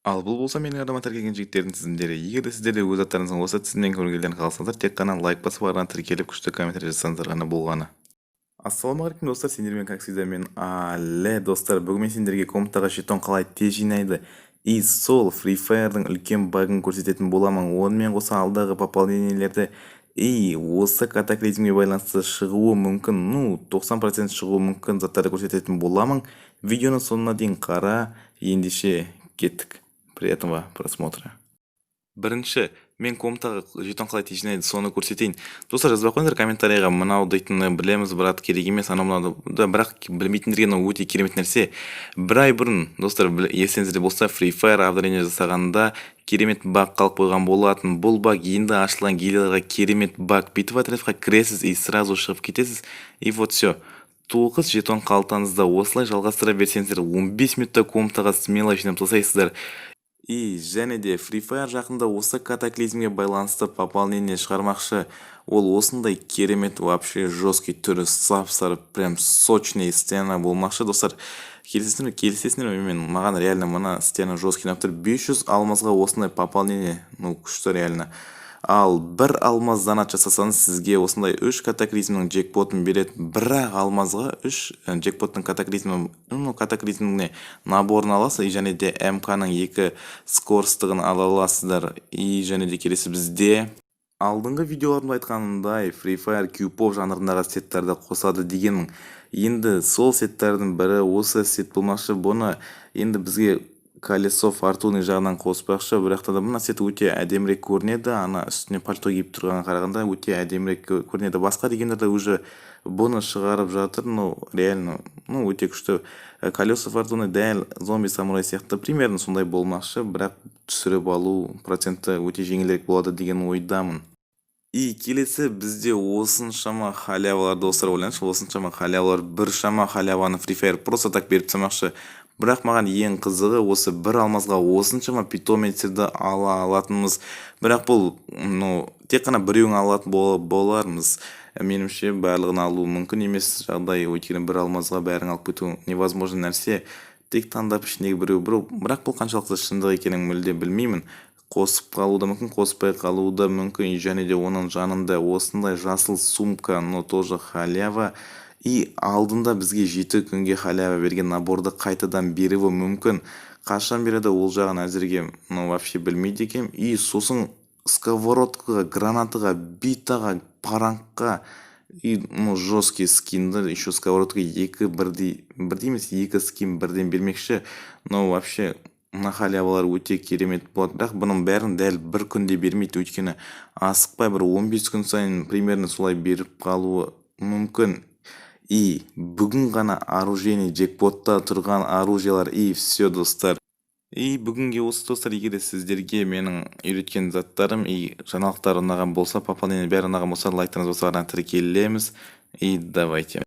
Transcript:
Ал бұл болса менің арнама тіркелген жігіттердің тізімдері. Егер де сіздер де өз аттарыңыздың осы тізімнен көргендерін қаласаңыздар, тек қана лайк басып арнан тіркеліп күшті комментарий жазсаңыздар ғана болғаны. Ассалаумағалейкум достар, сендермен как всегда мен Але достар. Бүгін мен сендерге комнатаға жетон қалай тез жинайды и сол Free Fire'дың үлкен багын көрсететін боламын. Онымен қоса алдағы пополнениелерді и осы катаклизмге байланысты шығуы мүмкін, 90% шығуы мүмкін заттарды көрсететін боламын. Видеоның соңына дейін қара, ендеше кеттік. Приятного просмотра. Бірінші, мен комнатаға жетон қалай тез жинайды соны көрсетейін. Достар, жазбай қойыңдар комментарийға, мынау дейтінді білеміз, брат, керек емес, анау да, бірақ білмейтіндерге өте керемет нәрсе. Бір ай бұрын, достар, есіңізде болса, Free Fire обновление жасағанда керемет баг қалып қойған болатын. Бұл баг енді ашылған гильдияға керемет баг. Битва отрядқа кіресіз и сразу шығып кетесіз. И вот все. 9 жетон қалтаңызда осылай жалғастыра берсеңіздер, 15 минутта комнатаға смело жинап тастайсыздар. И және де Free Fire жақында осы катаклизмге байланысты пополнение шығармақшы. Ол осындай керемет, вообще жесткий түрі, сап-сары, прям сочный стена болмақшы. Достар, келісесіңдер мен, маған реально мына стена жесткий ұнап тұр. 500 алмазға осындай пополнение, күшті реально. Ал бір алмаз занат жасасаңыз, сізге осындай 3 катаклизмнің джекпотын береді. Бірақ алмазға 3 джекпоттың катаклизміне наборын аласыз, и және де МК-ның 2 скоростығын ала аласыздар. И және де келесі бізде алдыңғы видеоларымда айтқанымдай Free Fire Q-pop жанрындағы сеттерді қосады дегенмін. Енді сол сеттердің бірі осы сет болмақшы. Бұны енді бізге колесо фортуны жағынан қоспақшы, бірақта да мына сет өте әдемірек көрінеді. Ана үстіне пальто киіп тұрған қарағанда өте әдемірек көрінеді. Басқа дегендер де уже бұны шығарып жатыр, реально, өте күшті. Колесо фортуны дәл зомби самурай сияқты примерно сондай болмақшы, бірақ түсіріп алу проценті өте жеңілірек болады деген ойдамын. И келесі бізде осыншама халявалар, достар, ойлаңызшы, осыншама халявалар, біршама халяваны Free Fire просто так беріп тастамақшы. Бірақ маған ең қызығы осы бір алмазға осыншама питометрді ала алатынымыз. Бірақ бұл, тек қана біреуін алатын болармыз. Менімше барлығын алу мүмкін емес жағдай, өйткені бір алмазға бәрін алып кету невозможно нәрсе. Тек таңдап ішіндегі біреу. Бірақ бұл қаншалықты шындық екенін мүлде білмеймін. Қосып қалуы да мүмкін, қоспай қалуы да мүмкін. Және де оның жанында осындай жасыл сумка, тоже халява. И алдында бізге 7 күнге халява берген наборды қайтадан беруі мүмкін. Қашан береді ол жағын әзірге вообще білмейді екем. И сосын сковородкаға, гранатаға, битаға, паранққа и жесткий скинді, еще сковородка 2 бірдей емес, 2 скин бірден бермекші. Вообще мына халявалар өте керемет болады. Бірақ бұның бәрін дәл бір күнде бермейді, өйткені асықпай бір 15 күн сайын примерно солай беріп қалуы мүмкін. И бүгін ғана оружие джекпотта тұрған оружиялар, и все, достар. И бүгінге осы, достар, егер сіздерге менің үйреткен заттарым и жаңалықтар ұнаған болса, пополнение бәрі ұнаған болса, лайктарыңыз болса, тіркелеміз. И давайте.